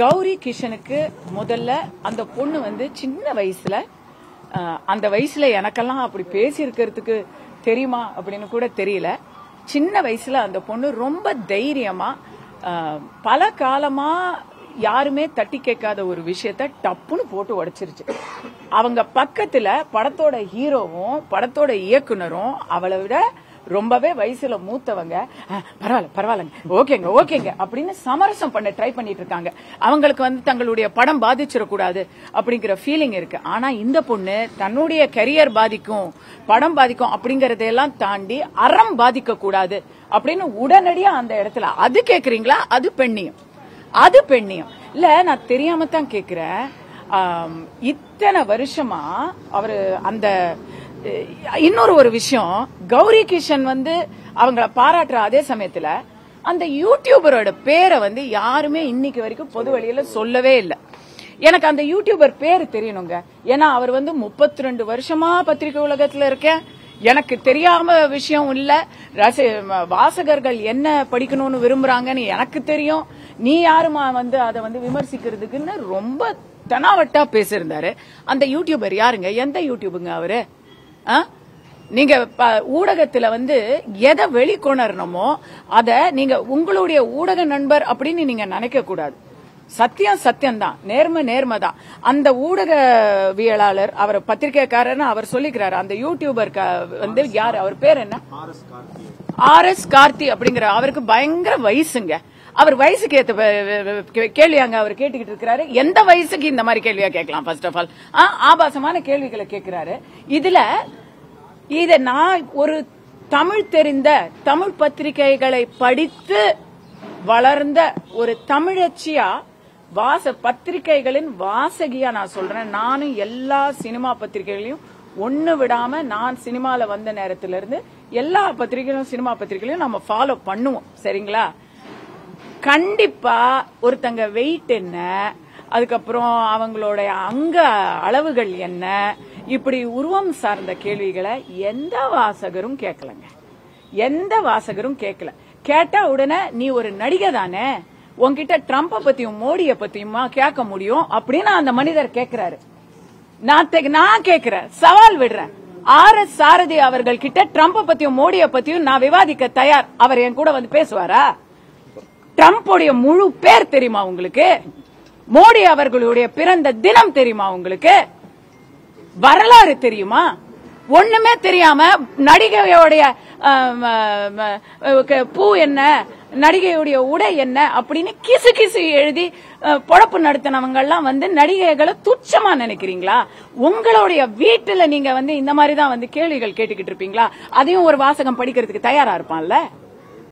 கௌரி கிஷனுக்கு முதல்ல அந்த பொண்ணு வந்து சின்ன வயசுல அந்த வயசுல எனக்கெல்லாம் அப்படி பேசியிருக்கிறதுக்கு தெரியுமா அப்படின்னு கூட தெரியல. சின்ன வயசுல அந்த பொண்ணு ரொம்ப தைரியமா பல காலமா யாருமே தட்டி கேட்காத ஒரு விஷயத்த டப்புன்னு போட்டு உடைச்சிருச்சு. அவங்க பக்கத்துல படத்தோட ஹீரோவும் படத்தோட இயக்குனரும் அவளை விட ரொம்பவே வயசுல மூத்தவங்க, பரவாயில்லங்க ஓகேங்க அப்படின்னு சமரசம் பண்ண ட்ரை பண்ணிட்டு இருக்காங்க. அவங்களுக்கு வந்து தங்களுடைய படம் பாதிச்சிடக்கூடாது அப்படிங்கிற ஃபீலிங் இருக்கு. ஆனா இந்த பொண்ணு தன்னுடைய கரியர் பாதிக்கும், படம் பாதிக்கும் அப்படிங்கறதெல்லாம் தாண்டி அறம் பாதிக்க கூடாது அப்படின்னு உடனடியா அந்த இடத்துல அது கேக்குறீங்களா? அது பெண்ணியம் இல்ல. நான் தெரியாம தான் கேக்குறேன். இத்தனை வருஷமா அவரு அந்த இன்னொரு ஒரு விஷயம், கௌரி கிஷன் வந்து அவங்கள பாராட்டுற அதே சமயத்துல அந்த யூடியூபரோட பேரை வந்து யாருமே இன்னைக்கு வரைக்கும் பொது வழியில சொல்லவே இல்லை. எனக்கு அந்த யூடியூபர் பேரு தெரியணுங்க. ஏன்னா அவர் வந்து 32 வருஷமா பத்திரிகை உலகத்துல இருக்கேன், எனக்கு தெரியாம விஷயம் இல்ல. வாசகர்கள் என்ன படிக்கணும்னு விரும்புறாங்கன்னு எனக்கு தெரியும். நீ யாருமா வந்து அதை வந்து விமர்சிக்கிறதுக்குன்னு ரொம்ப தெனாவட்டா பேசியிருந்தாரு. அந்த யூடியூபர் யாருங்க? எந்த யூடியூபுங்க அவரு? நீங்க ஊடகத்துல வந்து எதை வெளிக்கொணரணுமோ அத நீங்க உங்களுடைய ஊடக நண்பர் அப்படின்னு நீங்க நினைக்க கூடாது. சத்தியம் தான், நேர்மை தான். அந்த ஊடகவியலாளர், அவர் பத்திரிகைக்காரர் அவர் சொல்லிக்கிறாரு. அந்த யூடியூபர் வந்து யாரு? அவர் பேர் என்ன? RS கார்த்தி அப்படிங்கிற. அவருக்கு பயங்கர வயசுங்க. அவர் வயசுக்கு ஏத்த கேள்வியாங்க அவர் கேட்டுக்கிட்டு இருக்கிறாரு. எந்த வயசுக்கு இந்த மாதிரி கேள்வியா கேட்கலாம்? ஃபர்ஸ்ட் ஆஃப் ஆல் ஆபாசமான கேள்விகளை கேட்கிறாரு. இத நான் ஒரு தமிழ் தெரிந்த தமிழ் பத்திரிகைகளை படித்து வளர்ந்த ஒரு தமிழச்சியா, பத்திரிகைகளின் வாசகியா நான் சொல்றேன். நானும் எல்லா சினிமா பத்திரிகைகளையும் ஒண்ணு விடாம, நான் சினிமால வந்த நேரத்துல இருந்து எல்லா பத்திரிகைகளும் சினிமா பத்திரிகைகளையும் நம்ம ஃபாலோ பண்ணுவோம். சரிங்களா? கண்டிப்பா ஒருத்தங்க வெயிட் என்ன, அதுக்கப்புறம் அவங்களோட அங்க அளவுகள் என்ன, இப்படி உருவம் சார்ந்த கேள்விகளை எந்த வாசகரும் கேட்கல. கேட்டா உடனே நீ ஒரு நடிகை தானே, உன்கிட்ட ட்ரம்ப பத்தியும் மோடிய பத்தியுமா கேட்க முடியும் அப்படின்னு அந்த மனிதர் கேட்கிறாரு. நான் கேட்கிறேன், சவால் விடுறேன். RS சாரதி அவர்கள் கிட்ட ட்ரம்ப பத்தியும் மோடிய பத்தியும் நான் விவாதிக்க தயார். அவர் என் கூட வந்து பேசுவாரா? ட்ரம்புடைய முழு பேர் தெரியுமா உங்களுக்கு? மோடி அவர்களுடைய பிறந்த தினம் தெரியுமா உங்களுக்கு? வரலாறு தெரியுமா? ஒண்ணுமே தெரியாம நடிகையோடைய பூ என்ன, நடிகையுடைய உடை என்ன அப்படின்னு கிசு எழுதி பொழப்பு நடத்தினவங்க எல்லாம் வந்து நடிகைகளை துச்சமா நினைக்கிறீங்களா? உங்களுடைய வீட்டுல நீங்க வந்து இந்த மாதிரிதான் வந்து கேள்விகள் கேட்டுக்கிட்டு இருப்பீங்களா? அதையும் ஒரு வாசகம் படிக்கிறதுக்கு தயாரா இருப்பான்ல.